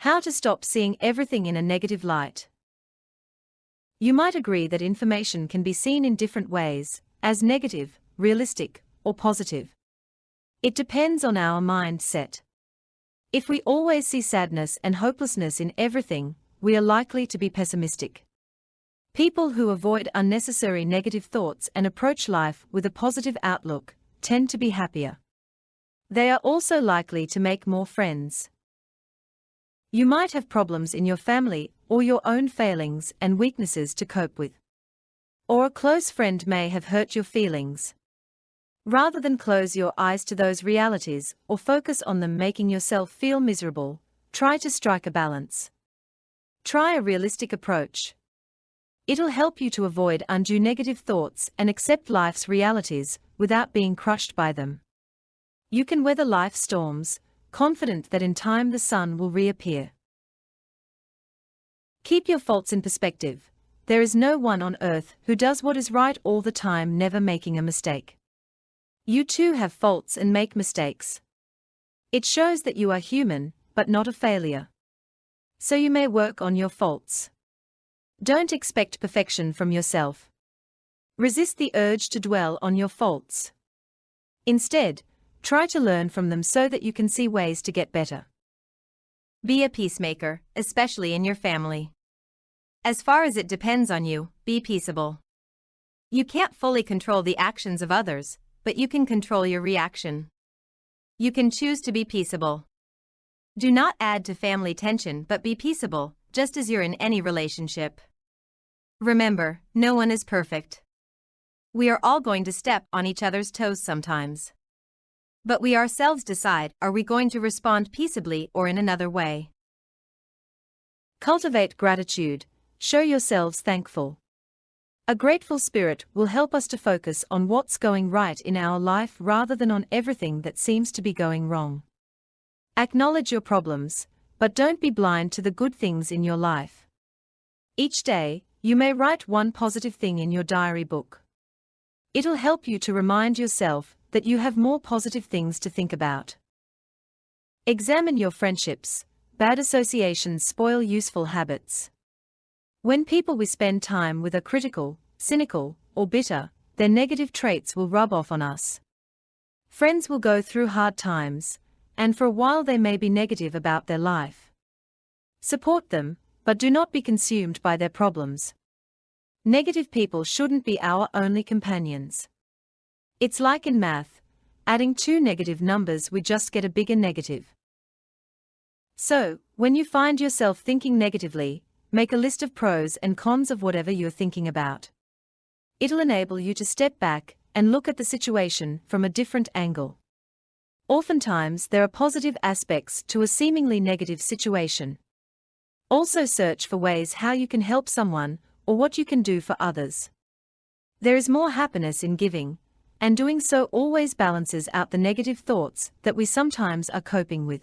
How to stop seeing everything in a negative light. You might agree that information can be seen in different ways, as negative, realistic, or positive. It depends on our mindset. If we always see sadness and hopelessness in everything, we are likely to be pessimistic. People who avoid unnecessary negative thoughts and approach life with a positive outlook tend to be happier. They are also likely to make more friends. You might have problems in your family or your own failings and weaknesses to cope with. Or a close friend may have hurt your feelings. Rather than close your eyes to those realities or focus on them making yourself feel miserable, try to strike a balance. Try a realistic approach. It'll help you to avoid undue negative thoughts and accept life's realities without being crushed by them. You can weather life's storms, confident that in time the sun will reappear. Keep your faults in perspective. There is no one on earth who does what is right all the time, never making a mistake. You too have faults and make mistakes. It shows that you are human, but not a failure. So you may work on your faults. Don't expect perfection from yourself. Resist the urge to dwell on your faults. Instead, try to learn from them so that you can see ways to get better. Be a peacemaker, especially in your family. As far as it depends on you, be peaceable. You can't fully control the actions of others, but you can control your reaction. You can choose to be peaceable. Do not add to family tension, but be peaceable, just as you're in any relationship. Remember, no one is perfect. We are all going to step on each other's toes sometimes. But we ourselves decide, are we going to respond peaceably or in another way? Cultivate gratitude. Show yourselves thankful. A grateful spirit will help us to focus on what's going right in our life rather than on everything that seems to be going wrong. Acknowledge your problems, but don't be blind to the good things in your life. Each day, you may write one positive thing in your diary book. It'll help you to remind yourself that you have more positive things to think about. Examine your friendships. Bad associations spoil useful habits. When people we spend time with are critical, cynical, or bitter, their negative traits will rub off on us. Friends will go through hard times, and for a while they may be negative about their life. Support them, but do not be consumed by their problems. Negative people shouldn't be our only companions. It's like in math, adding two negative numbers we just get a bigger negative. So, when you find yourself thinking negatively, make a list of pros and cons of whatever you're thinking about. It'll enable you to step back and look at the situation from a different angle. Oftentimes there are positive aspects to a seemingly negative situation. Also search for ways how you can help someone or what you can do for others. There is more happiness in giving, and doing so always balances out the negative thoughts that we sometimes are coping with.